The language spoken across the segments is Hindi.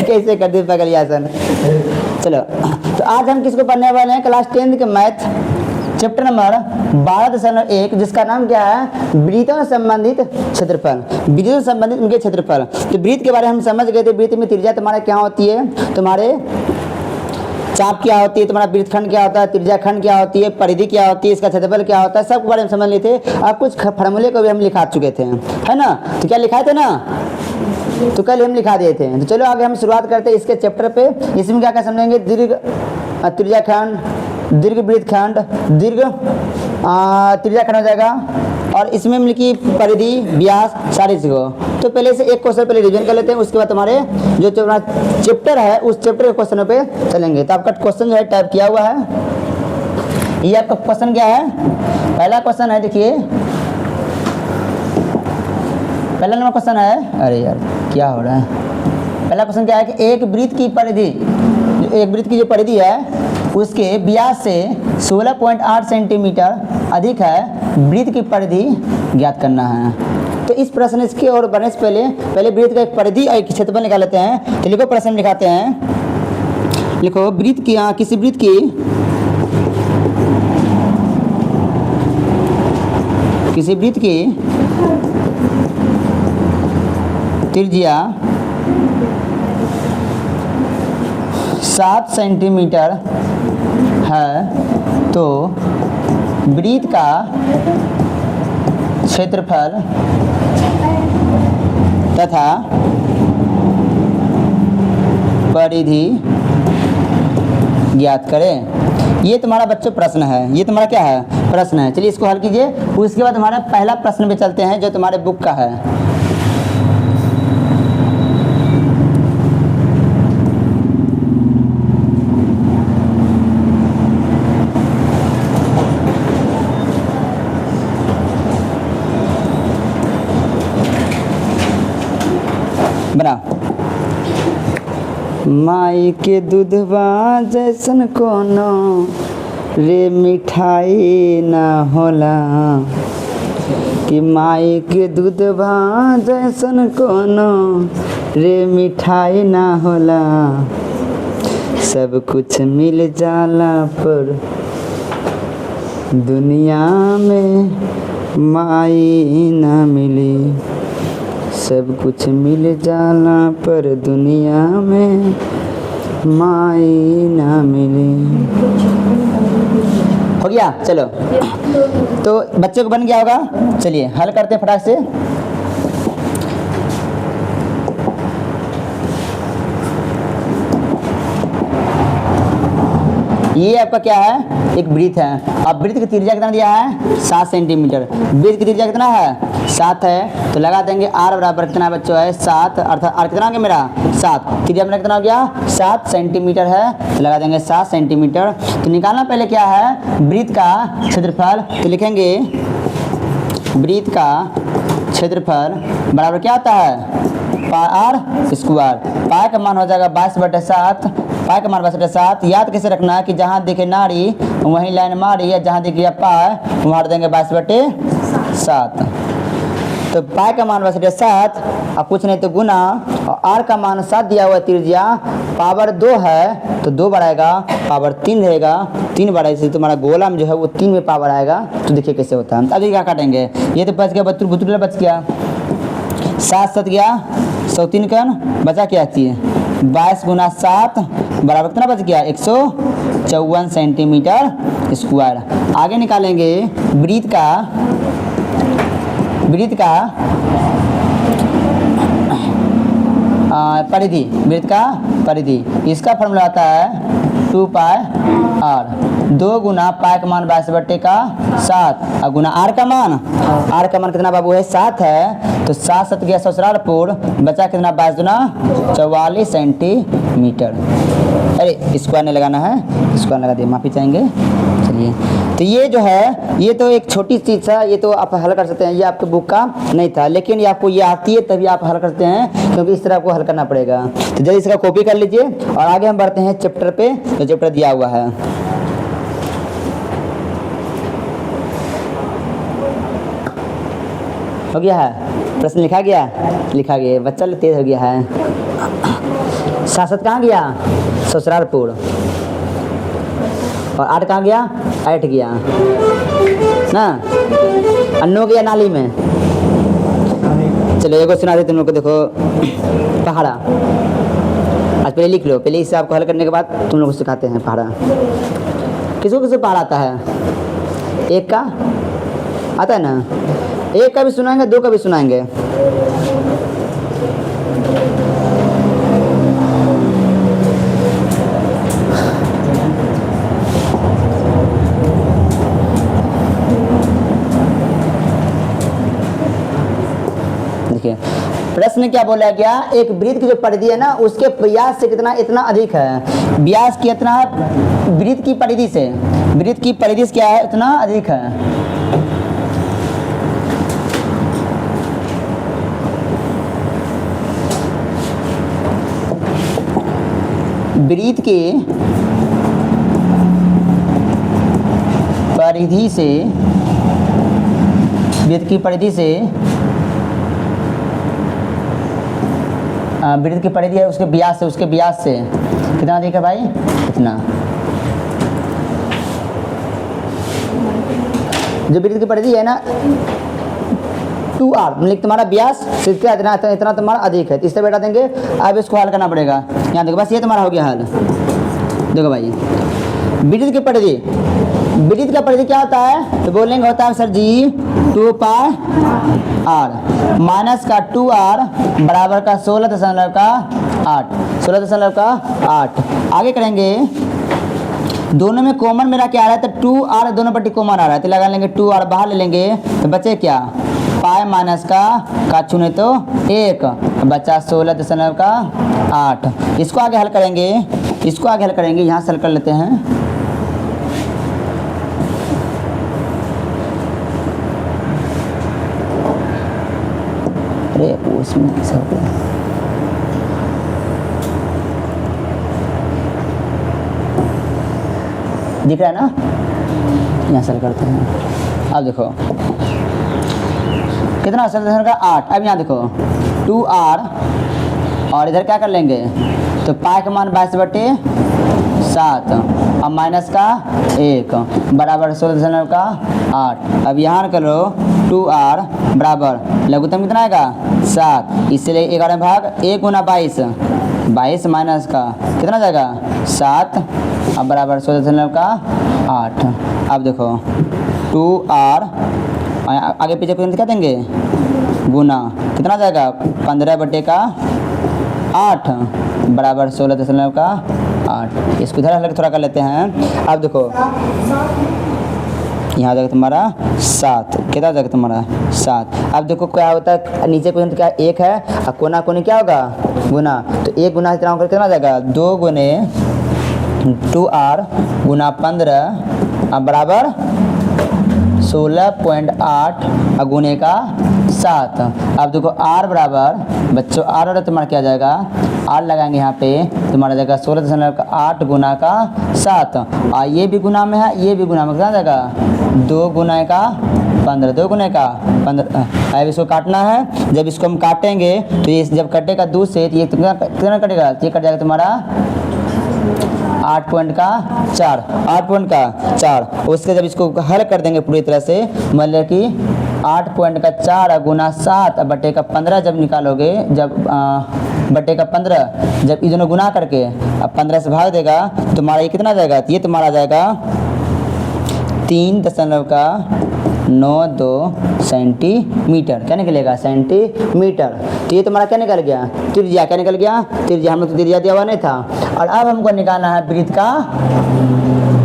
कैसे कर दी पगलियासन। चलो, तो आज हम किसको पढ़ने वाले हैं? क्लास 10 के मैथ चैप्टर नंबर 12.1, जिसका नाम क्या है? वृत्तों से संबंधित क्षेत्रफल। वृत्तों से संबंधित उनके क्षेत्रफल। तो वृत्त के बारे में हम समझ गए थे। वृत्त में त्रिज्या तुम्हारा क्या होती है, तुम्हारे चाप क्या होती है, तुम्हारा वृत्तखंड क्या होता है, त्रिज्या खंड क्या होती है, परिधि क्या होती है, इसका क्षेत्रफल क्या होता है, सब के बारे में समझ लिए थे। और कुछ फार्मूले को भी हम लिखा चुके थे, है ना? तो क्या लिखाए थे ना, तो कल हम लिखा दिए थे। तो चलो आगे हम शुरुआत करते हैं इसके चैप्टर पे। इसमें क्या क्या समझेंगे? दीर्घ त्रिज्याखंड, दीर्घ वृत्तखंड, दीर्घ त्रिज्याखंड हो जाएगा, और इसमें मिलकी परिधि, व्यास, सारी चीज़ों। तो पहले से एक क्वेश्चन पहले रिवीजन कर लेते हैं, उसके बाद हमारे जो चैप्टर है उस चैप्टर के क्वेश्चनों पे चलेंगे। तो आपका क्वेश्चन जो है टाइप किया हुआ है। ये आपका क्वेश्चन क्या है? पहला क्वेश्चन है, देखिए पहला नंबर क्वेश्चन है। अरे यार क्या हो रहा है? पहला क्वेश्चन क्या है कि एक वृत्त की परिधि, एक वृत्त की जो परिधि है उसके व्यास से 16.8 सेंटीमीटर अधिक है, वृत्त की परिधि ज्ञात करना है। तो इस प्रश्न इसके और बनने से पहले वृत्त का एक परिधि और एक क्षेत्रफल निकाल लेते हैं। तो लिखो, प्रश्न लिखाते हैं। लिखो, वृत्त की किसी वृत्त की त्रिज्या 7 सेंटीमीटर है, तो वृत्त का क्षेत्रफल तथा परिधि ज्ञात करें। ये तुम्हारा बच्चों प्रश्न है। ये तुम्हारा क्या है? प्रश्न है। चलिए इसको हल कीजिए। उसके बाद हमारा पहला प्रश्न पे चलते हैं जो तुम्हारे बुक का है। बना, माई के दूधवा जैसन कोनो रे मिठाई ना होला, कि माई के दूधवा जैसन कोनो रे मिठाई ना होला, सब कुछ मिल जाला पर दुनिया में माई ना मिली, सब कुछ मिल जाला पर दुनिया में माई ना मिली। हो गया? चलो, तो बच्चों को बन गया होगा। चलिए हल करते हैं फटाक से। ये आपका क्या है? एक वृत्त है। अब वृत्त की त्रिज्या कितना दिया है? 7 सेंटीमीटर। वृत्त की त्रिज्या कितना है? 7 है। तो लगा देंगे r बराबर कितना बच्चों है? 7, अर्थात r कितना हो गया मेरा? 7। त्रिज्या मेरा कितना हो गया? 7 सेंटीमीटर है। तो लगा देंगे 7 सेंटीमीटर। तो निकालना पहले क्या है? वृत्त का क्षेत्रफल। तो लिखेंगे वृत्त का क्षेत्रफल बराबर क्या होता है? पाई r स्क्वायर। पाई का मान हो जाएगा 22/7। पाई का मान 22/7। याद कैसे रखना है कि जहाँ दिखे नारी वहीं लाइन मारी, या जहाँ दिखे पाई वहाँ देंगे 22/7। तो पाई का मान 22/7, अब कुछ नहीं तो गुना, और आर का मान 7 दिया हुआ त्रिज्या, पावर 2 है तो 2 बढ़ाएगा, पावर 3 रहेगा, 3 बढ़ाएगा, इसलिए तुम्हारा गोला में जो है वो 3 में पावर आएगा। तो देखिए कैसे होता है। अभी क्या काटेंगे? ये तो बच गया, बतुला बच गया, 7 7 गया, 103 कन बचा क्या आती है? 22 गुना 7 बराबर कितना बच गया? 154 सेंटीमीटर स्क्वायर। आगे निकालेंगे वृत्त का परिधि। वृत्त का परिधि, इसका फॉर्मूला आता है 2 पाई r। 2 गुना पाई का मान 22/7 और गुना r का मान कितना बाबू है? 7 है। तो 7 7 गया ससुरालपुर, बचा कितना? 22 गुना 44 सेंटीमीटर। अरे स्क्वायर नहीं लगाना है, स्क्वायर लगा दिया, माफ़ी चाहेंगे। चलिए, तो ये जो है ये तो एक छोटी चीज़ था, ये तो आप हल कर सकते हैं। ये आपके बुक का नहीं था, लेकिन ये आपको ये आती है तभी आप हल करते हैं, क्योंकि इस तरह आपको हल करना पड़ेगा। तो जल्दी इसका कॉपी कर लीजिए और आगे हम बढ़ते हैं चैप्टर पे। जो चैप्टर दिया हुआ है, हो गया है। प्रश्न लिखा गया, लिखा गया। बच्चा तेज हो गया है। सासत कहाँ गया? ससुरालपुर। और 8 कहाँ गया? 8 गया ना। अन्नो गया नाली में। चलो एगो सुना दे तुम लोग को, देखो पहाड़ा। आज पहले लिख लो, पहले इससे आपको हल करने के बाद तुम लोग को सिखाते हैं पहाड़ा। किसको किसको पहाड़ा आता है? 1 का आता है ना? 1 का भी सुनाएंगे, 2 का भी सुनाएंगे। देखिए प्रश्न क्या बोला गया, एक वृत्त की जो परिधि है ना उसके व्यास से कितना इतना अधिक है। व्यास कितना है वृत्त की परिधि से? वृत्त की परिधि से क्या है? इतना अधिक है। वृत्त के परिधि से, वृत्त की परिधि से, वृत्त की परिधि है उसके व्यास से, उसके व्यास से कितना अधिक है भाई? इतना। जो वृत्त की परिधि है ना 2r, मतलब तुम्हारा व्यास से इतना इतना तुम्हारा अधिक है। इससे बैठा देंगे, अब इसको हल करना पड़ेगा। यहाँ देखो बस ये तुम्हारा हो गया हल। देखो भाई वृत्त की परिधि, वृत्त का परिधि क्या होता है? तो बोलेंगे होता है सर जी 2πr माइनस का 2r बराबर का 16.8, 16.8। आगे करेंगे, दोनों में कॉमन मेरा क्या आ रहा है? तो 2r दोनों पट्टी कॉमन आ रहा है, तो लगा लेंगे 2r बाहर ले लेंगे, तो बचे क्या? पाई माइनस का चुने तो 1, बचा 16.8। इसको आगे हल करेंगे, इसको आगे हल करेंगे, यहाँ से हल कर लेते हैं। अरे उसमें कैसे हो गया? दिख रहा है ना? यहाँ से हल करते हैं। अब देखो कितना 8। अब यहाँ देखो 2r और इधर क्या कर लेंगे? तो पाई का मान 22/7 और माइनस का 1 बराबर 16.8। अब यहाँ करो 2r बराबर लघुत्तम कितना आएगा? 7, इसलिए 11 भाग 1 गुना 22, 22 माइनस का कितना जाएगा? 7 अब बराबर 16.8। अब देखो 2r आगे पीछे कुछ क्या देंगे? गुना कितना जाएगा? 15/8 बराबर 16.8। इसको इधर अलग थोड़ा कर लेते हैं। अब देखो यहाँ जाएगा तुम्हारा 7, कितना जाएगा तुम्हारा? 7। अब देखो क्या होता है, नीचे क्वेश्चन क्या 1 है और कोना कोने क्या होगा? गुना। तो 1 गुना इतना होकर कितना जाएगा? 2 गुने 2r गुना 15 बराबर 16.8 गुने का 7। अब देखो r बराबर बच्चों r और तुम्हारा क्या जाएगा? r लगाएंगे यहाँ पे, तुम्हारा जाएगा 16.8 गुना का 7। और ये भी गुना में है, ये भी गुना में, कितना जाएगा? 2 गुना का 15, 2 गुना का 15। अब इसको काटना है, जब इसको हम काटेंगे तो ये जब कटेगा 2 से तो ये कितना कटेगा? ये कट जाएगा तुम्हारा 8.4। उसके जब इसको हल कर देंगे पूरी तरह से, मतलब कि 8.4 गुना 7 बटे का 15 जब निकालोगे, जब बटे का 15 जब ये दोनों गुना करके अब 15 से भाग देगा, तुम्हारा ये कितना जाएगा? ये तुम्हारा जाएगा 3.92 सेंटीमीटर। क्या निकलेगा? सेंटीमीटर। तो ये तुम्हारा क्या निकल गया? त्रिज्या। क्या निकल गया? त्रिज्या। हम लोग तो त्रिज्या दिया हुआ नहीं था। और अब हमको निकालना है वृत्त का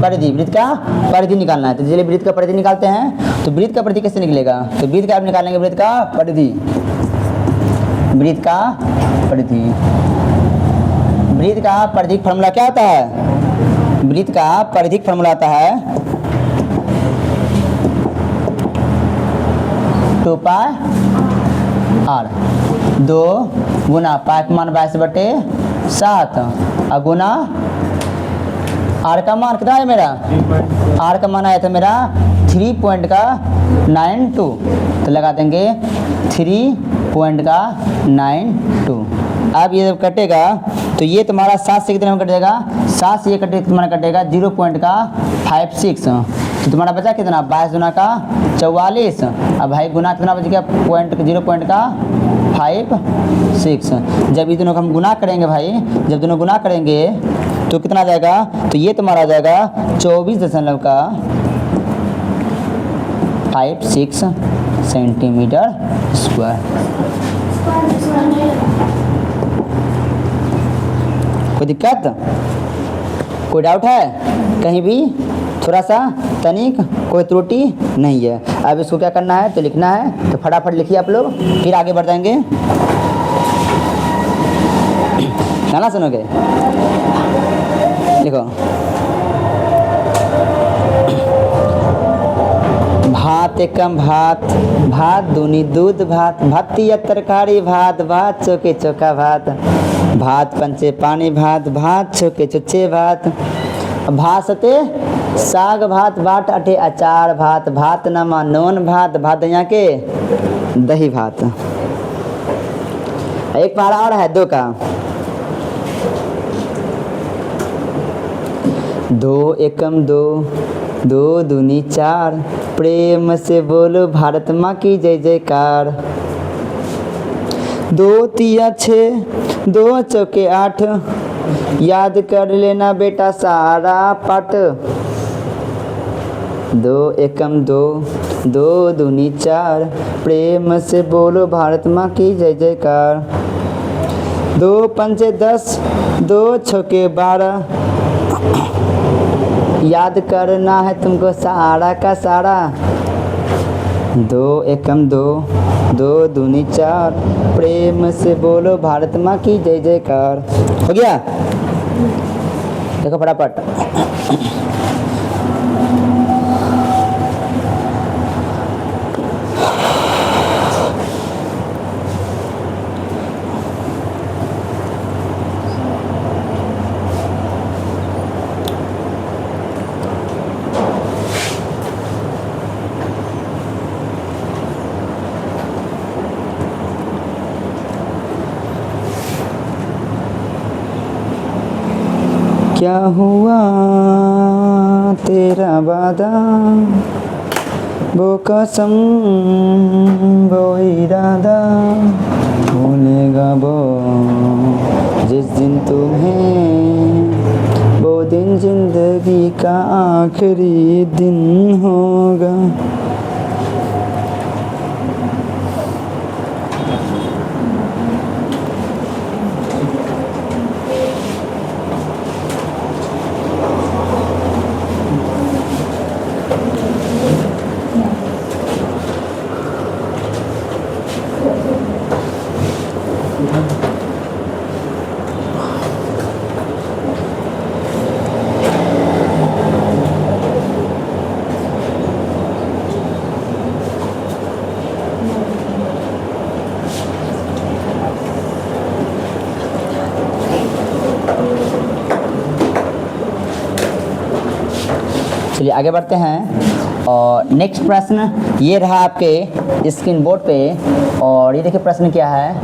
परिधि, वृत्त का परिधि निकालना है। तो चलिए वृत्त का परिधि निकालते हैं। तो वृत्त का परिधि कैसे निकलेगा? तो वृत्त का आप निकालेंगे वृत्त का परिधि, वृत्त का परिधि। वृत्त का परिधिक फार्मूला क्या होता है? वृत्त का परिधिक फार्मूला आता है 2πr। 2 गुना पाई का मान 22/7 और गुना r का मान कितना है मेरा? r का मान आया था मेरा 3.92। तो लगा देंगे 3 0.92। अब ये जब कटेगा तो ये तुम्हारा 7 से कितने में कट जाएगा, 7 से ये तुम्हारा कटेगा 0.56। तो तुम्हारा बचा कितना, 22 गुना का 44। अब भाई गुना कितना बच गया, 0.56। जब ये दोनों को हम गुना करेंगे भाई, जब दोनों गुना करेंगे तो कितना आ जाएगा, तो ये तुम्हारा आ जाएगा 24.56 सेंटीमीटर स्क्वायर। कोई दिक्कत, कोई डाउट है कहीं भी, थोड़ा सा तनिक कोई त्रुटि नहीं है। अब इसको क्या करना है, तो लिखना है, तो फटाफट लिखिए आप लोग, फिर आगे बढ़ जाएंगे। गाना सुनोगे, देखो भात एकम भात, भात दूनी दूध भात, भातिया तरकारी भात, भात चोके चोखा भात, भात पंचे पानी भात, भात चोके चुच्चे भात, भासते साग भात, बाट अठे अचार भात, भात नमा नोन भात, भात यहाँ के दही भात। एक पारा और है 2 का, 2 एकम 2, 2 दूनी 4, प्रेम से बोलो भारत माँ की जय जयकार। 2 तिया 6, 2 चौके 8, याद कर लेना बेटा सारा पाठ। 2 एकम 2, 2 दूनी 4, प्रेम से बोलो भारत माँ की जय जयकार। 2 पंचे 10, 2 छके 12, याद करना है तुमको सारा का सारा। 2 एकम 2, 2 दूनी 4, प्रेम से बोलो भारत माँ की जय जयकार। हो गया, देखो फटाफट। क्या हुआ तेरा वादा, वो कसम वो इरादा, भूलेगा वो जिस दिन तुम्हें, वो दिन जिंदगी का आखिरी दिन होगा। चलिए आगे बढ़ते हैं। और नेक्स्ट प्रश्न ये रहा आपके स्क्रीन बोर्ड पे, और ये देखिए प्रश्न क्या है।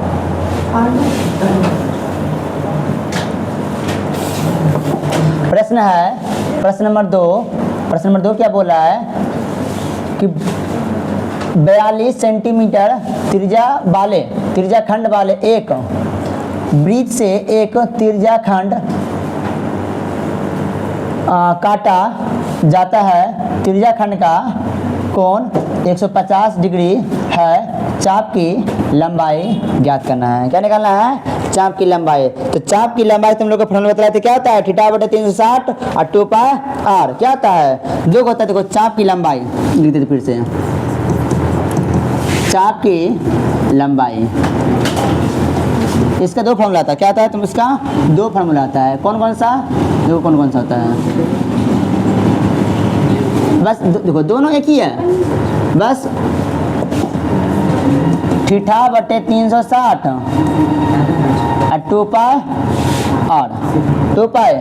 प्रश्न है प्रश्न नंबर 2। प्रश्न नंबर 2 क्या बोल रहा है कि 42 सेंटीमीटर त्रिज्याखंड वाले एक वृत्त से एक त्रिज्याखंड काटा जाता है। त्रिज्याखंड का कोण 150 डिग्री है। चाप की लंबाई ज्ञात करना है। क्या निकालना है? चाप की लंबाई। तो चाप की लंबाई तुम लोग को फॉर्मूला बताया था, क्या होता है? थीटा बटे 360 और 2 पाई आर। क्या होता है? जो होता है देखो चाप की लंबाई लिख देते फिर से। चाप की लंबाई, इसका 2 फॉर्मूला आता है। क्या आता है? तुम इसका 2 फॉर्मूला आता है। कौन कौन सा? देखो कौन कौन सा होता है। बस देखो दोनों एक ही है। बस थीटा बटे 360 और 2 पाई आर। 2 पाई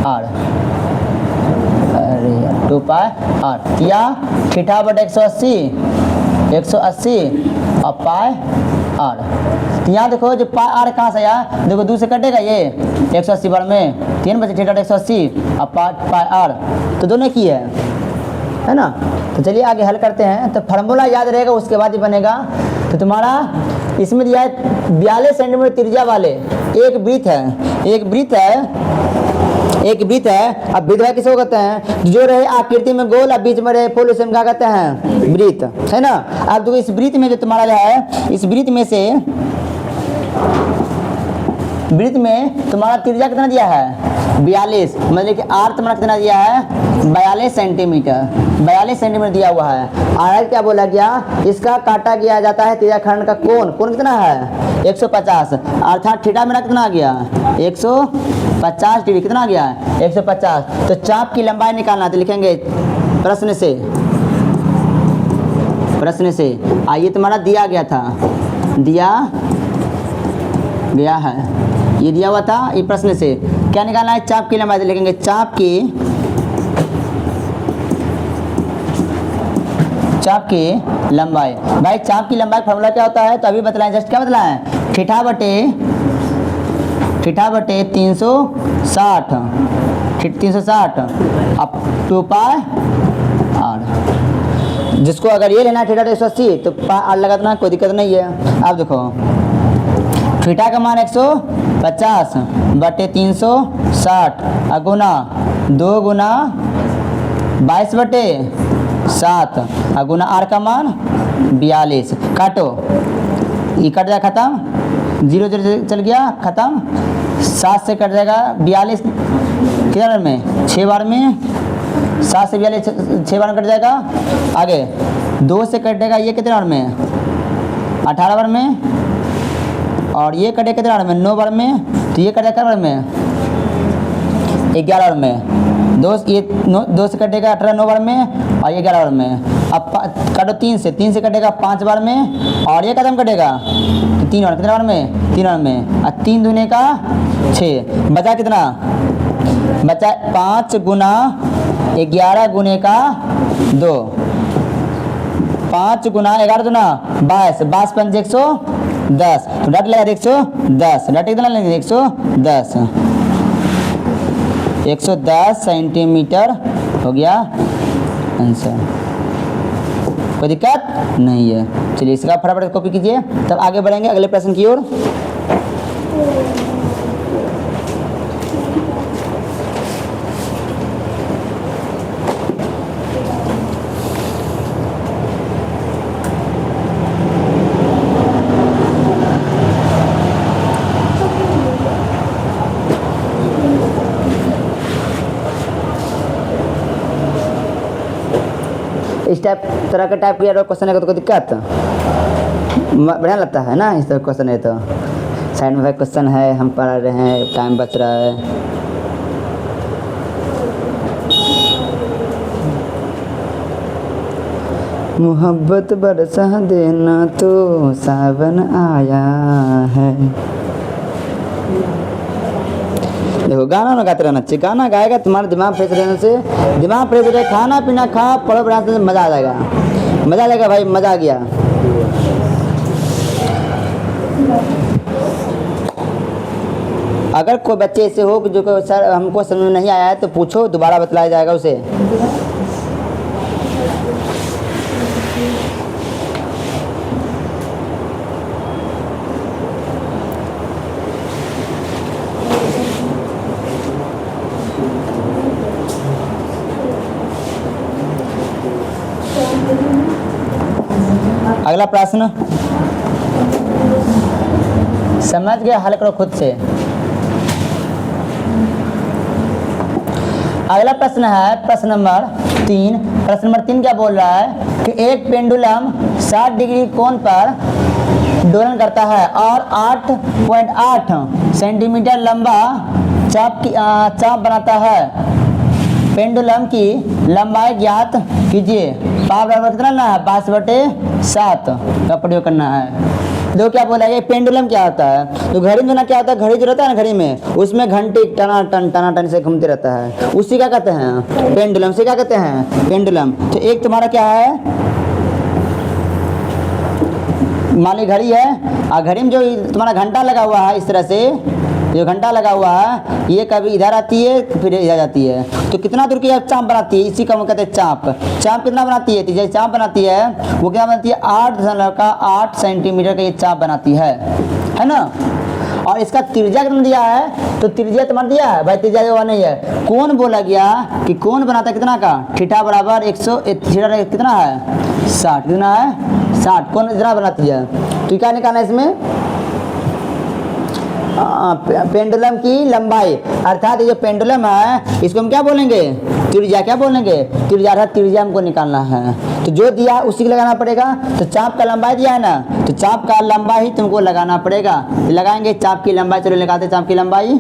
आर, अरे 2 पाई आर, या थीटा बटे 180 और पाई आर। तो यहाँ देखो जो पाई आर कहाँ से आया, देखो 2 से कटेगा ये 180 बार में 3 बचे थीटा 180 और पाई आर, तो दोनों की है ना। तो चलिए आगे हल करते हैं। तो फार्मूला याद रहेगा, उसके बाद ही बनेगा। तो तुम्हारा इसमें दिया है 42 सेंटीमीटर त्रिज्या वाले एक वृत्त है। अब वृत्त किसको कहते हैं, जो रहे आकृति में गोल और बीच में रहे फूल, उसे हम क्या कहते हैं, वृत्त, है ना। अब देखो इस वृत्त में जो तुम्हारा है, इस वृत्त में तुम्हारा त्रिज्या कितना दिया है, 42, मतलब कि आर तुम्हारा कितना दिया है, 42 सेंटीमीटर दिया हुआ है। और क्या बोला गया, इसका काटा किया जाता है त्रिज्या खंड का कोण कितना है, 150, अर्थात थीटा मेरा कितना आ गया, 150 डिग्री, कितना आ गया, 150। तो चाप की लंबाई निकालना, तो लिखेंगे प्रश्न से आइए तुम्हारा दिया है, ये दिया हुआ था, ये प्रश्न से क्या निकालना है, चाप की लंबाई। लिखेंगे चाप की लंबाई। भाई चाप की लंबाई फॉर्मूला क्या होता है, तो अभी बतलाएं, जस्ट क्या बतलाएं, थीटा बटे 360 अब 2 पाई आर। जिसको अगर ये लेना है थीटा 180 तो पाई आर लगा देना, कोई दिक्कत नहीं है। अब देखो थीटा का मान 150 बटे 360 गुना 2 गुना 22 बटे 7 गुना आर का मान 42। काटो, ये कट जाएगा खत्म, 0 0 चल गया खत्म, 7 से कट जाएगा 42 कितने बार में, 6 बार में, 7 से 42 6 बार में कट जाएगा। आगे 2 से कटेगा ये कितने बार में, 18 बार में, और ये कटेगा कितने बार में, 9 बार में, तो ये कटेगा कितने बार में, 11 बार में। 2 से कटेगा 18 9 बार में, और ये 11 बार में। अब काटो 3 से कटेगा 5 बार में, और ये कदम कटेगा तो 3 बार, कितने बार में, 3 बार में। और 3 दूने का 6, बचा कितना, बचा 5 गुना 11 गुने का 2, 5 गुना 11 दूना 22, 22 पंच 110, तो डट लगा 110, डट कितना लेंगे 110 सेंटीमीटर हो गया आंसर। कोई दिक्कत नहीं है। चलिए इसका फटाफट कॉपी कीजिए, तब आगे बढ़ेंगे अगले प्रश्न की ओर। इस तरह का टाइप किया क्वेश्चन है तो कोई दिक्कत, बढ़िया लगता है ना। इस तरह क्वेश्चन है तो साइड में भाई क्वेश्चन है, हम पढ़ रहे हैं, टाइम बच रहा है। मोहब्बत बरसा देना तो सावन आया है। देखो गाना ना गाते रहना चाहिए, गाना गाएगा तुम्हारा दिमाग फ्रेश रहने से, दिमाग फ्रेश रहे, खाना पीना खा पढ़ो बढ़ाने से मज़ा आ जाएगा, भाई मज़ा आ गया। अगर कोई बच्चे ऐसे हो कि जो सर हमको समझ में नहीं आया है तो पूछो, दोबारा बतलाया जाएगा उसे। अगला प्रश्न समझ गए, हल करो खुद से। अगला प्रश्न है प्रश्न नंबर 3। प्रश्न नंबर 3 क्या बोल रहा है कि एक पेंडुलम 60 डिग्री कोण पर दोलन करता है और 8.8 सेंटीमीटर लंबा चाप बनाता है। पेंडुलम की लंबाई ज्ञात कीजिए। पावर बराबर कितना ना है, 5/7 का प्रयोग करना है। दो क्या बोला, ये पेंडुलम क्या होता है, तो घड़ी में ना क्या होता है, घड़ी जो रहता है ना, घड़ी में उसमें घंटी टना से घूमते रहता है, उसी क्या कहते हैं, पेंडुलम। से क्या कहते हैं, पेंडुलम। तो एक तुम्हारा क्या है, मान ली घड़ी है और घड़ी में जो तुम्हारा घंटा लगा हुआ है, इस तरह से जो घंटा लगा हुआ है ये कभी इधर आती है फिर इधर जाती है, तो कितना दूर की चाँप बनाती है, इसी का हम कहते हैं चाँप। चाँप कितना बनाती है, तो जैसे चाँप बनाती है वो क्या बनाती है 8.8 सेंटीमीटर का ये चाँप बनाती है ना। और इसका त्रिज्या कितना दिया है, तो त्रिज्या तुम्हारा दिया है भाई, त्रिज्या हुआ नहीं है। कौन बोला गया कि कौन बनाता है कितना का, थीटा बराबर 100 थीटा कितना है 60, कितना है 60, कौन इतना बनाती है। तो क्या निकालना है इसमें, पेंडुलम की लंबाई, अर्थात ये जो पेंडुलम है इसको हम क्या बोलेंगे, त्रिज्या क्या बोलेंगे, त्रिज्या, अर्थात त्रिज्या हमको निकालना है। तो जो दिया है उसी को लगाना पड़ेगा। तो चाप का लंबाई दिया है ना, तो चाप का लंबाई ही तुमको लगाना पड़ेगा। तो लगाएंगे चाप की लंबाई, चलो लगाते चाप की लंबाई।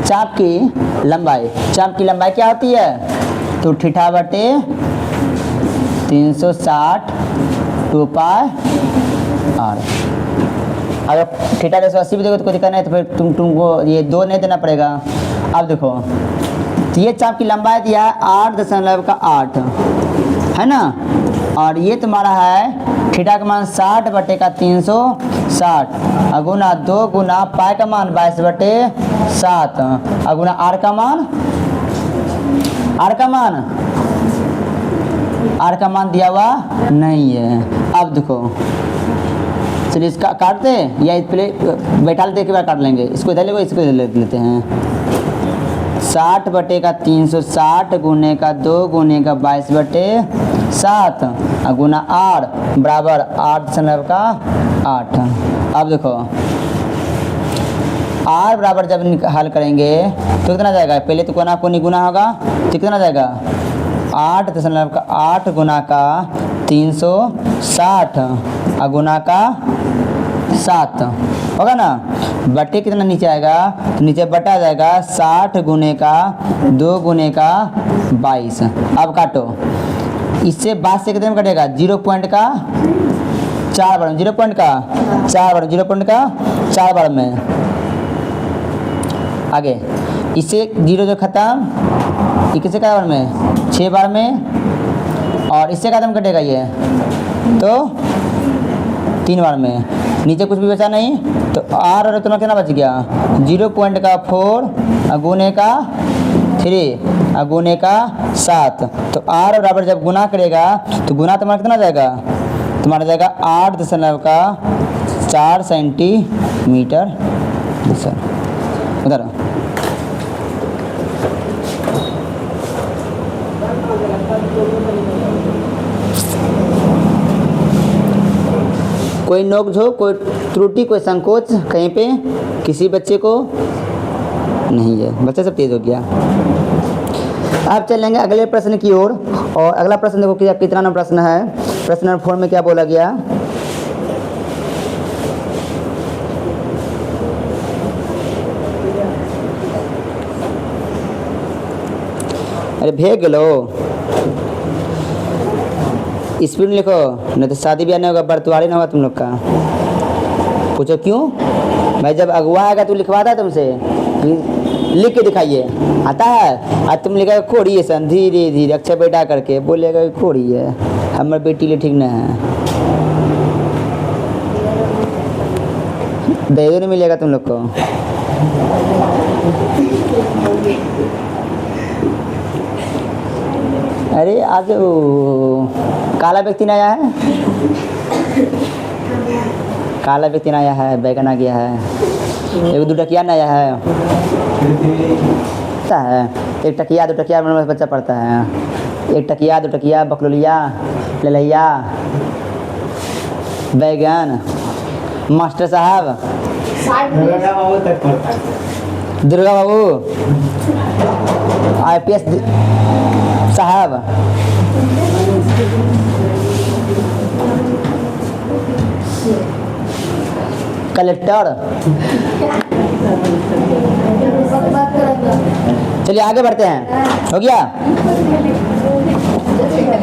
चाप की लंबाई, चाप की लंबाई क्या होती है, तो थीटा बटे 360 2 पाई आर। अगर थीटा 180 भी दोगे तो कोई दिक्कत नहीं, तो फिर तुमको ये 2 नहीं देना पड़ेगा। अब देखो तो ये चाप की लंबाई दिया है 8.8 है ना, और ये तुम्हारा है थीटा का मान 60 बटे का 360 अगुना 2 गुना पाई का मान 22 बटे 7 अगुना आर का मान, आर का मान दिया हुआ नहीं है। अब देखो चलिए इसका काटते हैं या पहले बैठा लेते एक बार काट लेंगे, इसको इधर लेंगे इसको इधर ले लेते हैं। 60 बटे का 360 गुने का 2 गुने का 22 बटे 7 गुना आर बराबर 8.8। अब देखो आर बराबर जब हल करेंगे तो कितना जाएगा, पहले तो कोना कोनी गुना होगा तो कितना जाएगा 8.8 गुना का 360 गुना का 7 होगा ना, बटे कितना नीचे आएगा, तो नीचे बटा आ जाएगा 60 गुने का 2 गुने का 22। अब काटो, इससे 22 से कितने में कटेगा 0 पॉइंट का 4 बार, 0 पॉइंट का 4 बार, 0 पॉइंट का 4 बार में। आगे इससे 0 जो खत्म, ये किससे का बार में 6 बार में, और इससे कदम कटेगा ये तो 3 बार में। नीचे कुछ भी बचा नहीं, तो आर और तुम्हारा कितना बच गया 0 पॉइंट का 4 गुने का 3 गुने का 7। तो आर बराबर जब गुना करेगा तो गुना तुम्हारा कितना जाएगा, तुम्हारा जाएगा 8.4 सेंटीमीटर। उधर कोई नोक-झोंक, कोई त्रुटि, कोई संकोच कहीं पे किसी बच्चे को नहीं है, बच्चा सब तेज हो गया। अब चलेंगे अगले प्रश्न की ओर, और अगला प्रश्न देखो कितना नंबर प्रश्न है। प्रश्न नंबर 4 में क्या बोला गया, अरे भेज लो स्पीड लिखो, नहीं तो शादी ब्याह नहीं होगा, बरतुआरी नहीं होगा तुम लोग का। पूछो क्यों भाई, जब अगुआ आएगा तो लिखवाता है तुमसे, लिख के दिखाइए, आता है। आज तुम लिखा खोड़ी है सन, धीरे धीरे अक्षर बेटा करके बोलेगा खोड़ी है, हमारे बेटी लिए ठीक नहीं है, दहेज नहीं मिलेगा तुम लोग को। अरे आज काला व्यक्ति न आया है, काला व्यक्ति न आया है, बैगन आ गया है, एक 2 टकिया न आया है, पता है 1 टकिया 2 टकिया में बच्चा पढ़ता है, 1 टकिया 2 टकिया बकलोलिया ललैया बैगन। मास्टर साहब दुर्गा बाबू IPS साहब, कलेक्टर। चलिए आगे बढ़ते हैं, हो गया।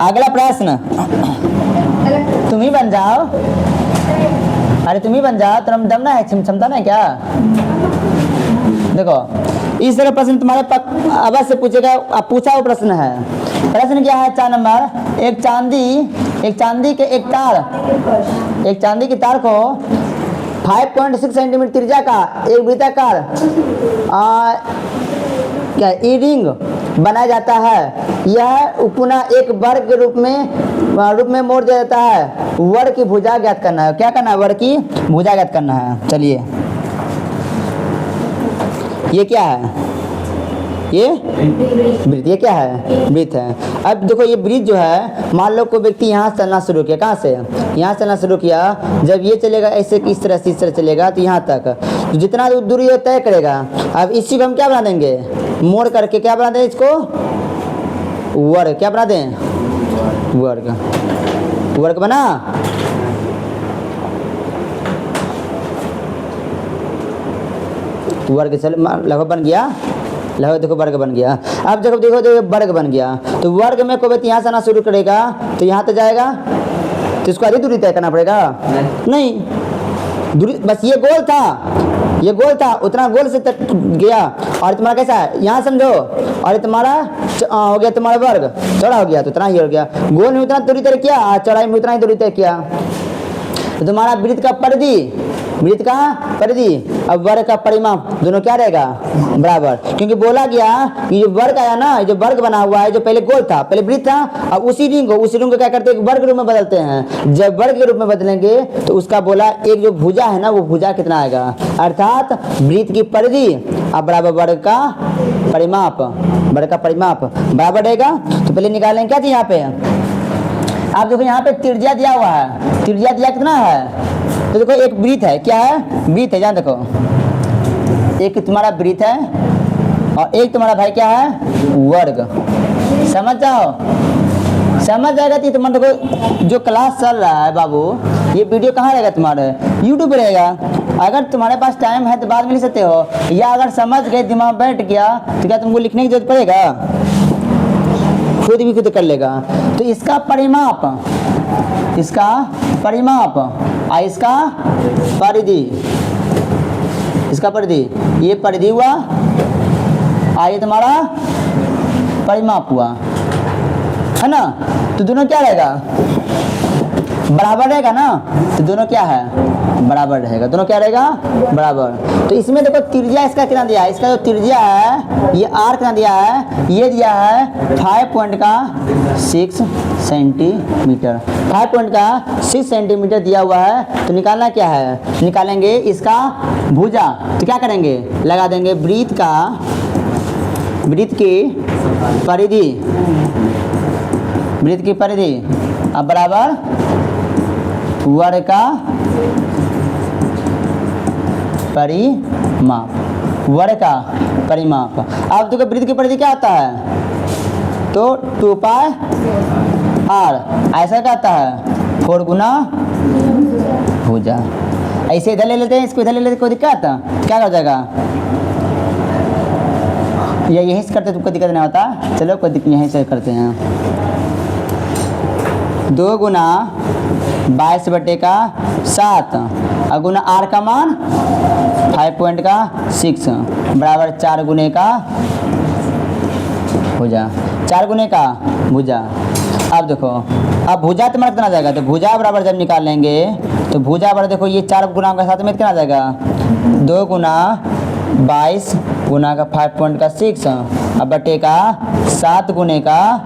अगला प्रश्न, तुम ही बन जाओ। अरे तुम ही बन जाओ, तुम दम ना है, क्षमता ना है क्या? देखो इस तरह प्रश्न तुम्हारे अवश्य पूछेगा। अब पूछा हुआ प्रश्न है। प्रश्न क्या है? 4 नंबर, एक चांदी के एक चांदी के तार को 5.6 सेंटीमीटर त्रिज्या का एक वृत्ताकार क्या ई रिंग बनाया जाता है। यह पुनः एक वर्ग के रूप में मोड़ दिया जाता है। वर्ग की भुजा ज्ञात करना है। क्या करना है? वर्ग की भुजा ज्ञात करना है। चलिए ये क्या है? ये वृत्त। ये क्या है? वृत्त है। अब देखो ये वृत्त जो है, मान लो कोई व्यक्ति यहाँ से चलना शुरू किया। कहाँ से? यहाँ से चलना शुरू किया। जब ये चलेगा ऐसे इस तरह से, इस तरह चलेगा तो यहाँ तक, तो जितना दूरी ये तय करेगा। अब इसी को हम क्या बना देंगे? मोड़ करके क्या बना दें इसको? वर्ग। क्या बना दें? वर्ग बना। वर्ग चल लगभग बन गया। लगभग देखो वर्ग बन गया। अब जब देखो वर्ग बन गया, तो वर्ग में कोई व्यक्ति यहाँ से आना शुरू करेगा तो यहाँ तक जाएगा, तो इसको आधी दूरी तय करना पड़ेगा? नहीं, दूरी बस ये गोल था, उतना गोल से तक गया। और तुम्हारा कैसा है? यहाँ समझो, और तुम्हारा हो गया तुम्हारा वर्ग, चौड़ा हो गया तो उतना ही हो गया। गोल में उतना दूरी तय किया, चौड़ाई में उतना ही दूरी तय किया। तो तुम्हारा वृत्त का परिधि अब वर्ग का परिमाप दोनों क्या रहेगा? बराबर। क्योंकि बोला गया कि जो वर्ग आया ना, जो वर्ग बना हुआ है, जो पहले गोल था, पहले वृत्त था, अब उसी रिंग को क्या करते हैं? वर्ग रूप में बदलते हैं। जब वर्ग के रूप में बदलेंगे तो उसका बोला एक जो भुजा है ना, वो भुजा कितना आएगा? अर्थात वृत्त की परिधि अब बराबर वर्ग का परिमाप बराबर रहेगा। तो पहले निकालेंगे क्या चीज यहाँ पे? आप देखो यहाँ पे त्रिज्या दिया हुआ है। त्रिज्या दिया कितना है? तो देखो एक वृत्त है। क्या है? वृत्त है। जहाँ देखो एक तुम्हारा वृत्त है और एक तुम्हारा भाई क्या है? वर्ग। समझ जाएगा। तो तुम्हारा देखो जो क्लास चल रहा है बाबू, ये वीडियो कहाँ रहेगा? तुम्हारे यूट्यूब पे रहेगा। अगर तुम्हारे पास टाइम है तो बाद में लिख सकते हो, या अगर समझ गए, दिमाग बैठ गया, तो क्या तुमको लिखने की जरूरत पड़ेगा? खुद कर लेगा। तो इसका परिमाप और इसका परिधि, ये परिधि हुआ और ये तुम्हारा परिमाप हुआ, है ना? तो दोनों क्या रहेगा? बराबर रहेगा ना। तो दोनों क्या है? बराबर रहेगा। दोनों क्या रहेगा? बराबर। तो इसमें देखो त्रिज्या इसका कितना दिया है? इसका जो त्रिज्या है, ये आर कितना दिया है? ये दिया है 5.6 सेंटीमीटर। 5.6 सेंटीमीटर दिया हुआ है। तो निकालना क्या है? निकालेंगे इसका भुजा। तो क्या करेंगे? लगा देंगे वृत्त की परिधि अब बराबर वर्ग का परिमाप। अब देखो वृत्त की परिधि क्या आता है? तो 2 पाई आर, ऐसा क्या आता है? 4 गुना भुजा। ऐसे इधर ले लेते हैं, इसको इधर ले लेते, कोई दिक्कत? क्या हो जाएगा? या यहीं से करते तुमको दिक्कत नहीं होता? चलो कोई दिक्कत, यहीं से करते हैं। 2 गुना 22/7 और गुना आर का मान 5.6 बराबर 4 गुने का भुजा। 4 गुने का भुजा। अब देखो, अब भुजा तुम्हारा कितना जाएगा? तो भुजा बराबर जब निकाल लेंगे तो भुजा बराबर देखो ये 4 गुना का साथ में कितना जाएगा? 2 गुना 22 गुना का 5.6 अब बटे का 7 गुने का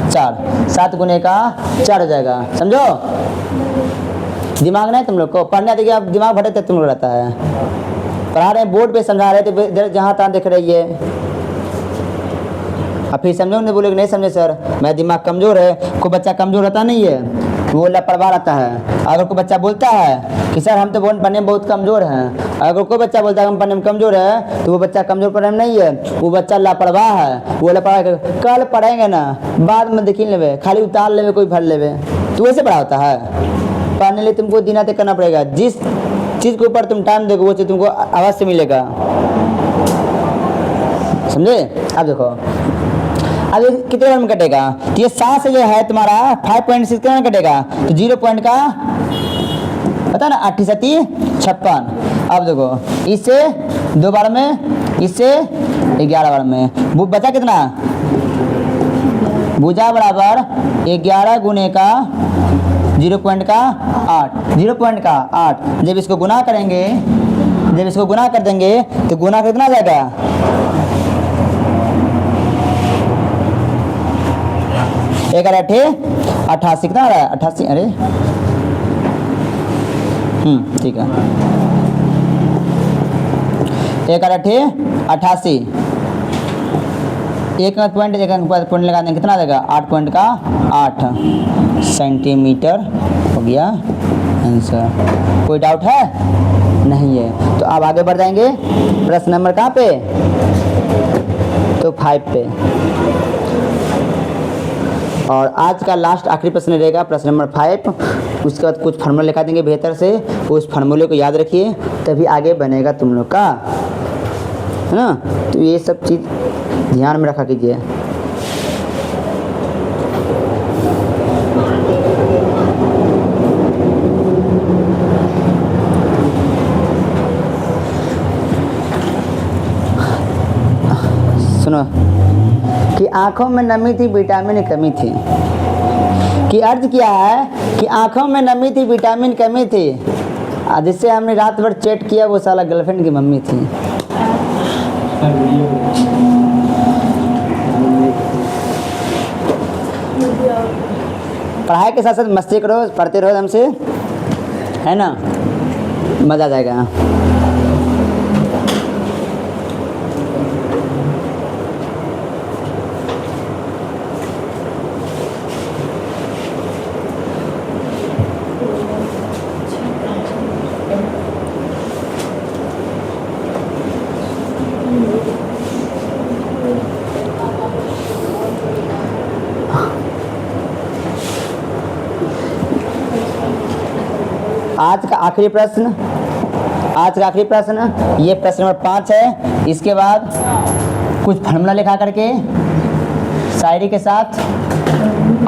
4, 7 गुने का 4 हो जाएगा। समझो? दिमाग नहीं तुम लोग को? पढ़ने देखिए, अब दिमाग भटकते तुम लोग रहता है। पढ़ा रहे हैं, बोर्ड पे समझा रहे थे, जहाँ तहाँ देख रही है। अब फिर समझो नहीं, बोलोगे नहीं समझे सर, मेरा दिमाग कमज़ोर है। कोई बच्चा कमज़ोर रहता नहीं है, वो लापरवाह रहता है। अगर कोई बच्चा बोलता है कि सर हम तो पढ़ने में बहुत कमज़ोर हैं, अगर कोई बच्चा बोलता है हम पढ़ने में कमज़ोर है, तो वो बच्चा कमज़ोर पढ़ने में नहीं है, वो बच्चा लापरवाह है। वो लापरवाह कल पढ़ेंगे ना, बाद में देखी लेवे, खाली उतार लेवे, कोई भर लेवे। तो वैसे पढ़ा होता है? पढ़ने लिए तुमको दिन रात करना पड़ेगा। जिस चीज़ के ऊपर तुम टाइम दोगे वो चीज़ तुमको अवश्य मिलेगा। समझे? अब देखो, अब ये कितने बार में कटेगा, तो ये 7 से जो है तुम्हारा 5.6 कितने में कटेगा, तो 0 पॉइंट का पता ना 8 सती 56। अब देखो इससे 2 बार में, इससे 11 बार में, वो बचा कितना, भुजा बराबर 11 गुने का 0 पॉइंट का 8, 0 पॉइंट का 8। जब इसको गुना करेंगे, जब इसको गुना कर देंगे तो गुना कितना जाएगा, एक 88 कितना आ रहा है 88, अरे ठीक है, 1 88, एक पॉइंट लगा देंगे कितना देगा 8 पॉइंट का 8 सेंटीमीटर हो गया आंसर। कोई डाउट है, नहीं है, तो अब आगे बढ़ जाएंगे प्रश्न नंबर कहाँ पे, तो 5 पे। और आज का लास्ट आखिरी प्रश्न रहेगा प्रश्न नंबर 5। उसके बाद कुछ फार्मूला लिखा देंगे बेहतर से, उस फार्मूले को याद रखिए तभी आगे बनेगा तुम लोग का, है ना। तो ये सब चीज़ ध्यान में रखा कीजिए। सुनो कि आंखों में नमी थी, विटामिन की कमी थी, कि अर्ज किया है कि आंखों में नमी थी, विटामिन कमी थी, जिससे हमने रात भर चैट किया वो साला गर्लफ्रेंड की मम्मी थी। पढ़ाई के साथ साथ मस्ती करो, पढ़ते रहो हमसे, है ना, मज़ा आ जाएगा। आज का आखिरी प्रश्न, आज का आखिरी प्रश्न, ये प्रश्न नंबर 5 है। इसके बाद कुछ फार्मूला लिखा करके शायरी के साथ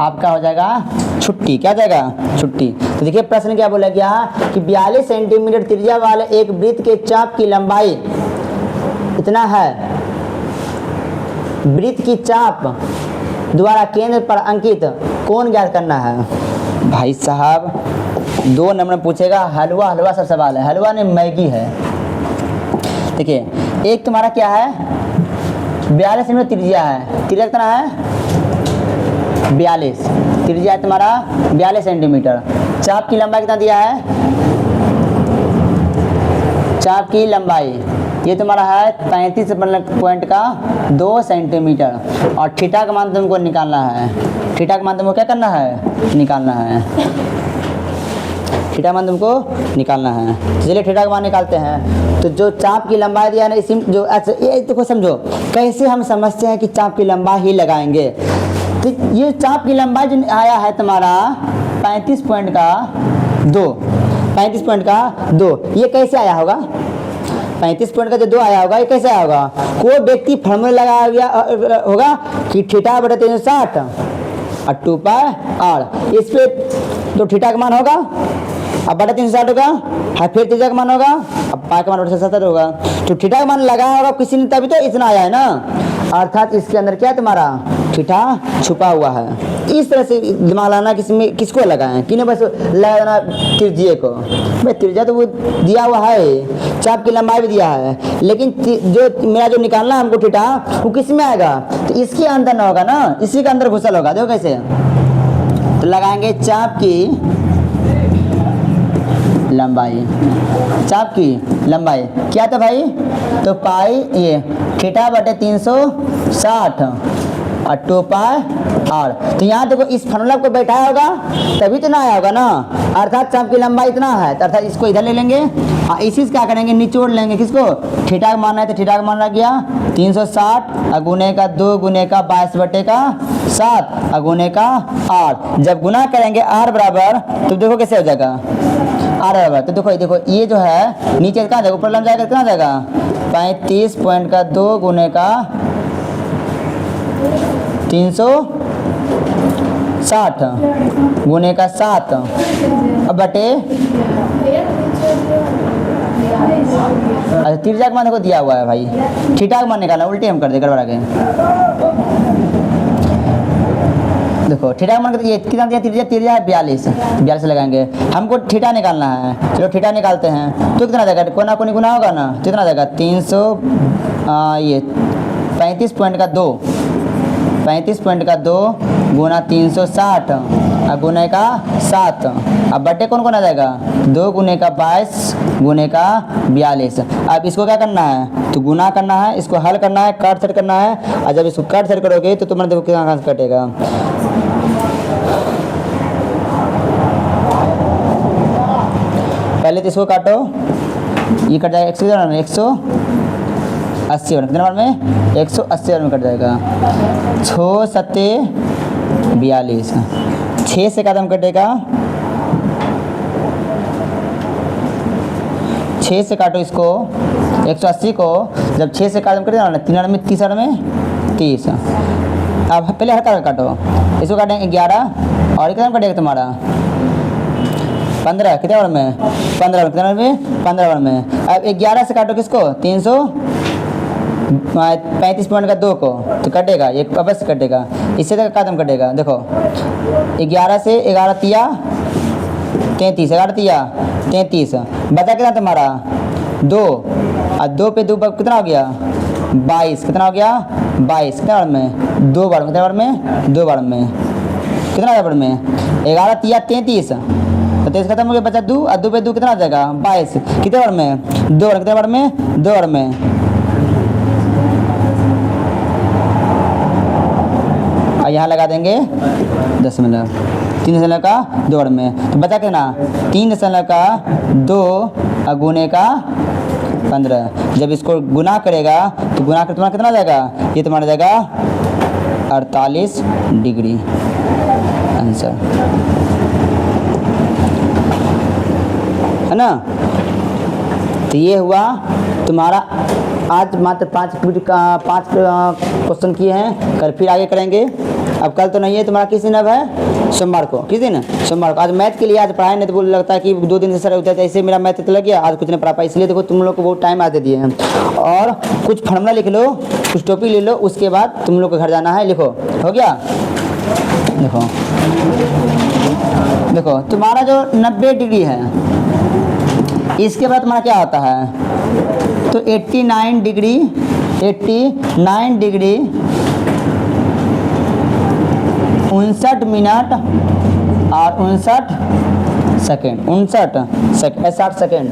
आपका हो जाएगा छुट्टी। क्या जाएगा, छुट्टी। तो देखिए प्रश्न क्या बोला गया कि 42 सेंटीमीटर त्रिज्या वाले एक वृत्त के चाप की लंबाई इतना है, वृत्त की चाप द्वारा केंद्र पर अंकित कोण ज्ञात करना है। भाई साहब 2 नंबर पूछेगा, हलवा हलवा सब सवाल है, हलवा ने मैगी है। देखिए एक तुम्हारा क्या है, 42 सेंटीमीटर त्रिज्या है, त्रिज्या कितना है 42, त्रिज्या है तुम्हारा 42 सेंटीमीटर। चाप की लंबाई कितना दिया है, चाप की लंबाई ये तुम्हारा है 35.2 सेंटीमीटर। और थीटा का मान तुमको निकालना है, थीटा का मान तुमको क्या करना है, निकालना है, थीटा मान तुमको निकालना है। चलिए थीटा का मान निकालते हैं। तो जो चाप की लंबाई दिया है ना, इसी जो अच्छा ये देखो समझो कैसे हम समझते हैं कि चाप की लंबाई ही लगाएंगे। तो ये चाप की लंबाई जो आया है तुम्हारा 35.2, ये कैसे आया होगा, 35 पॉइंट का जो 2 आया होगा, ये कैसे आया होगा, कोई व्यक्ति फार्मूला लगाया गया होगा कि थीटा बटे 360 और 2 पाई आर, इस पे तो थीटा का मान होगा, अब बटा 360 होगा, और फिर थीटा का मान होगा, अब पाई का मान बटा 70 होगा। तो थीटा का मान लगाया होगा किसी ने, तभी तो इतना आया है ना, अर्थात इसके अंदर क्या तुम्हारा थीटा छुपा हुआ है। इस तरह से दिमाग लाना, किसको लगाएं कि नहीं, बस लगा देना त्रिज्या को। भाई त्रिज्या तो वो दिया हुआ है, चाप की लंबाई भी दिया है, लेकिन जो मेरा जो निकालना है हमको थीटा, वो किस में आएगा, तो इसके अंदर ना होगा ना, इसी के अंदर घुसल होगा। देखो कैसे, तो लगाएंगे चाप की लंबाई, चाप की लंबाई क्या था भाई, तो पाई ये थीटा बटे 360 और 2 पाई आर। तो यहाँ देखो इस फार्मूला को बैठाया होगा तभी तो ना आया होगा ना, अर्थात चाप की लंबाई इतना है, अर्थात इसको इधर ले लेंगे और इसी से क्या करेंगे, निचोड़ लेंगे किसको, थीटा का मान है तो थीटा का मान रख गया 360 और गुने का 2 गुने का 22 बटे का 7 और गुने का आर। जब गुना करेंगे आर बराबर, तो देखो कैसे हो जाएगा आर बराबर, तो देखो ये जो है नीचे कहाँ जाएगा, ऊपर लग जाएगा, कितना जाएगा 35.2 गुने का 360 गुने का 7 अब बटे, अच्छा तिरछा का मान को दिया हुआ है भाई, थीटा का मान निकालना, उल्टे हम कर दे गड़बड़ा के। देखो थीटा का मान ये कितना दिया, तिरछा तिरछा है 42 लगाएंगे, हमको थीटा निकालना है। चलो थीटा निकालते हैं, तो कितना देगा, कोना कोनी गुना होगा ना, तो कितना देगा 300 ये 35.2 गुना 360 और गुने का 7 अब बटे कौन आ जाएगा 2 गुने का 22 गुने का 42। अब इसको क्या करना है, तो गुना करना है, इसको हल करना है, काट सेट करना है, और जब इसको काट सेट करोगे तो तुम्हारा देखो कितना कटेगा। पहले तो इसको काटो, ये कट जाएगा 180 में 180 कितने बार में 180 में कट जाएगा। 6 सत्ते 42, 6 से कदम कटेगा, 6 से काटो इसको 180 को, जब 6 से कदम कटेगा ना 3 में 30 में 30। अब पहले हल्का काटो, इसको काटेंगे 11 और कितना कटेगा तुम्हारा 15, कितने बार में 15 कितने में 15 में। अब 11 से काटो किसको 335.2 को, तो कटेगा ये अवश्य कटेगा, इससे तक कदम कटेगा। देखो 11 से 11 तिया 33, 11 तिया 33, बचा कितना तुम्हारा 2 और 2 पे 2 कितना हो गया 22, कितना हो गया 22, कितने बार में 2 बार, कितने बार में 2 बार में, कितना बार में 11 तिया 33, तो 23 खत्म हो गया, बचा 2 और 2 पे 2 कितना हो जाएगा 22, कितने बार में 2 बार, कितने बार में 2 बार में। और यहाँ लगा देंगे 10 मिनट, 3 दशमलव का 2 बार में, तो बचा कितना 3 दशमलव का 2 और गुने का 15। जब इसको गुना करेगा तो गुना कर तुम्हारा कितना जाएगा, ये तुम्हारा जाएगा 48 डिग्री आंसर, है ना। तो ये हुआ तुम्हारा आज मात्र 5 क्वेश्चन किए हैं, कल फिर आगे करेंगे। अब कल तो नहीं है तुम्हारा, किस दिन अब है सोमवार को, किस दिन सोमवार को। आज मैथ के लिए आज पढ़ाई नहीं, तो बोल लगता है कि 2 दिन से सर होता है, ऐसे मेरा मैथ तो लग गया, आज कुछ नहीं पढ़ा पाया, इसलिए देखो तुम लोग को बहुत टाइम आज दे दिए हैं। और कुछ फार्मूला लिख लो, कुछ टॉपिक ले लो, उसके बाद तुम लोग को घर जाना है, लिखो हो गया। देखो देखो तुम्हारा जो 90 डिग्री है, इसके बाद तुम्हारा क्या होता है, तो 89 डिग्री 59 मिनट और 59 सेकेंड 60 सेकेंड।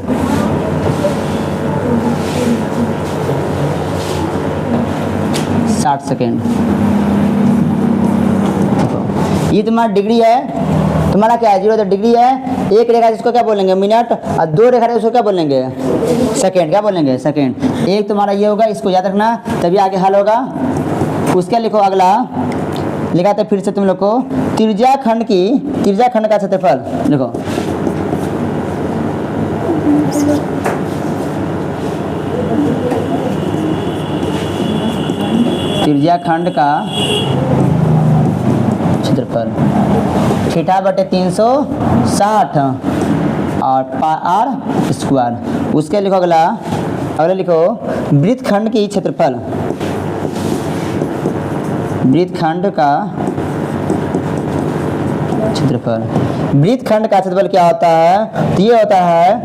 ये तुम्हारा डिग्री है, तुम्हारा क्या है 0 डिग्री है। एक रेखा जिसको क्या बोलेंगे मिनट, और 2 रेखा उसको क्या बोलेंगे सेकेंड, क्या बोलेंगे सेकेंड। एक तुम्हारा ये होगा, इसको याद रखना, तभी आगे हल होगा। उसके लिखो अगला, लिखाते फिर से तुम लोग को त्रिज्या खंड का क्षेत्रफल लिखो। त्रिज्या खंड का क्षेत्रफल थीटा बटे 360 और r स्क्वायर। उसके लिखो अगला लिखो वृत्तखंड की क्षेत्रफल, वृत्तखंड का क्षेत्रफल। वृत्तखंड का क्षेत्रफल क्या होता है, तो ये होता है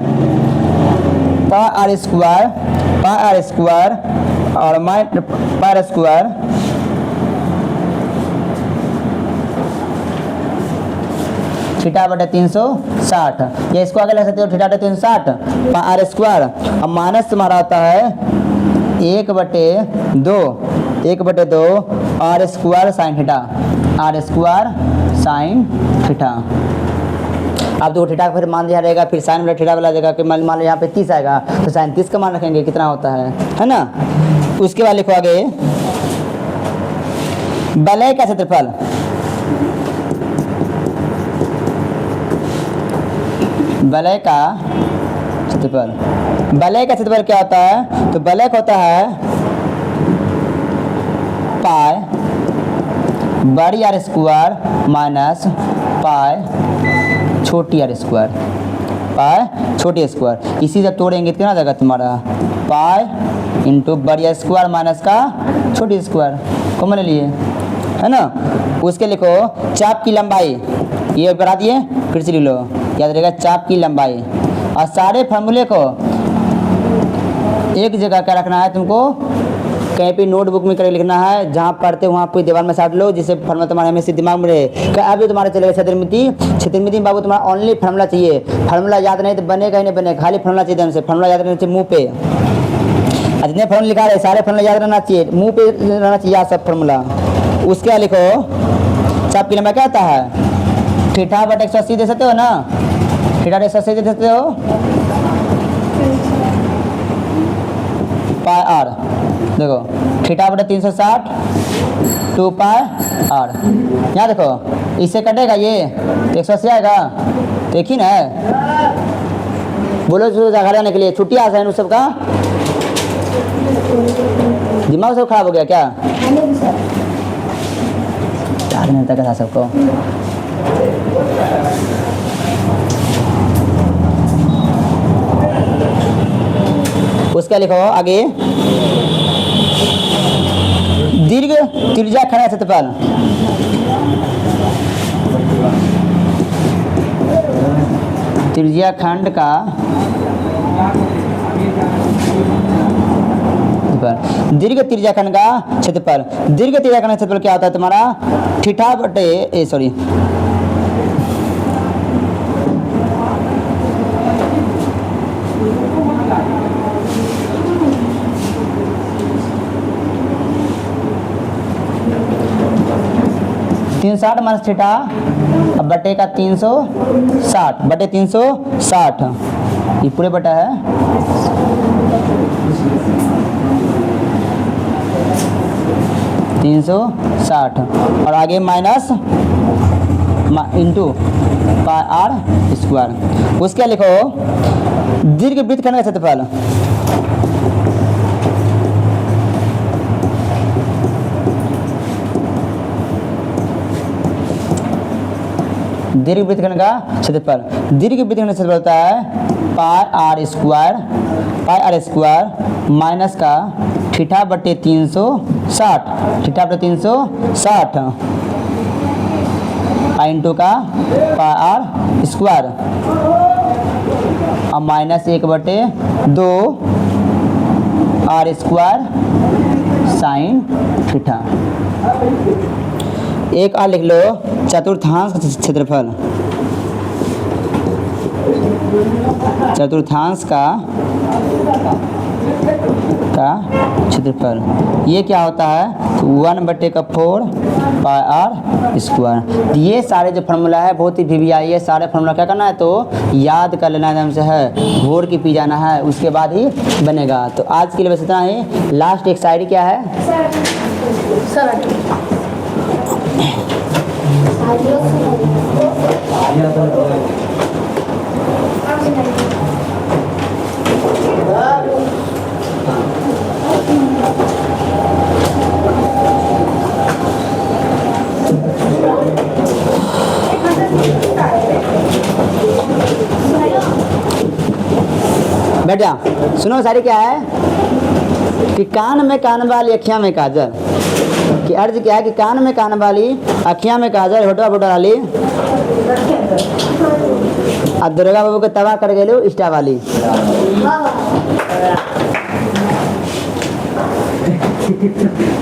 r स्क्वायर और पाई स्क्वायर थीटा बटे 360, या इसको आगे ले सकते हो थीटा बटे 360 r स्क्वायर, और माइनस तुम्हारा होता है 1/2 r स्क्वायर साइन थीटा। अब तो थीटा फिर मान दिया रहेगा, फिर साइन वाला थीटा वाला जगह कि मान लो यहाँ पे 30 आएगा, तो साइन 30 का मान रखेंगे, कितना होता है ना। उसके बाद लिखो आगे वलय का क्षेत्रफल। वलय का क्षेत्रफल क्या होता है, तो वलय का होता है पाई बड़ी आर स्क्वायर माइनस पाई छोटी आर स्क्वायर, पाई छोटी स्क्वायर। इसी जब तोड़ेंगे तो कितना जाएगा तुम्हारा, पाई इंटू बड़ी आर स्क्वायर माइनस का छोटी स्क्वायर, कॉमन ले लिए है ना। उसके लिखो चाप की लंबाई, ये बढ़ा दिए, फिर से लिख लो, याद रहेगा चाप की लंबाई। और सारे फार्मूले को एक जगह क्या रखना है तुमको, कहीं पे नोटबुक में करके लिखना है, जहाँ पढ़ते वहाँ पे दीवार में साट लो, जिससे फार्मूला तुम्हारे हमेशा दिमाग में रहे। अभी तुम्हारे चलेगा छत्रमिति बाबू, तुम्हारा ओनली फार्मूला चाहिए, फार्मूला याद नहीं तो बनेगा ही नहीं बनेगा, खाली फार्मूला चाहिए हमसे, फार्मूला याद रहना चाहिए मुँह पे। जितने फार्मूला लिखा रहे सारे फार्मूला याद रहना चाहिए, मुँह पे रहना चाहिए सब फार्मूला। उसके लिखो चाप की लंबाई क्या आता है, थीटा बटा 180 दे सकते हो ना, थीटा 180 दे सकते हो, पाई आर, देखो थीटा बटा 360 2 पाई आर। यहाँ देखो इससे कटेगा ये तो 180 आएगा, तो एक ही ना है। बोलो घर जाने के लिए छुट्टी आ जाए उन सबका, दिमाग सब खराब हो गया क्या, 4 मिनट तक था सबको। उसका लिखो आगे, दीर्घ त्रिज्या खंड क्षेत्रफल, त्रिज्या खंड का दीर्घ त्रिज्या खंड का क्षेत्रफल, दीर्घ त्रिज्या खंड का क्षेत्रफल क्या होता है तुम्हारा, थीटा बटे सॉरी 360 माइनस थीटा अब बटे का 360 बटे 360, ये पूरे बटा है, तीन 360 और आगे minus into pi r square. उसके लिखो दीर्घ वृत्त खंड का क्षेत्रफल, दीर्घ वृत्त खंड का क्षेत्रफल, दीर्घ वृत्त खंड का क्षेत्रफल होता है पाई आर स्क्वायर माइनस का थीटा बटे 360, थीटा बटे 360 इंटू का पाई आर स्क्वायर और minus 1/2 r square sine theta. एक और लिख लो चतुर्थांश क्षेत्रफल, चतुर्थांश का क्षेत्रफल, ये क्या होता है 1/4 पाई आर स्क्वायर। ये सारे जो फार्मूला है बहुत ही वीवीआई है, सारे फार्मूला क्या करना है तो याद कर लेना एकदम से है, घोर की पी जाना है, उसके बाद ही बनेगा। तो आज के लिए बस इतना ही। लास्ट एक शायरी क्या है, बैठ जा, सुनो सारी क्या है कि कान में कान वाली अखियां में काजल, कि अर्ज क्या है कि कान में कान वाली अखियां में काजल होटवा बोटा वाली, अब दुर्गा बाबू को तबाह कर गए इंस्टा वाली।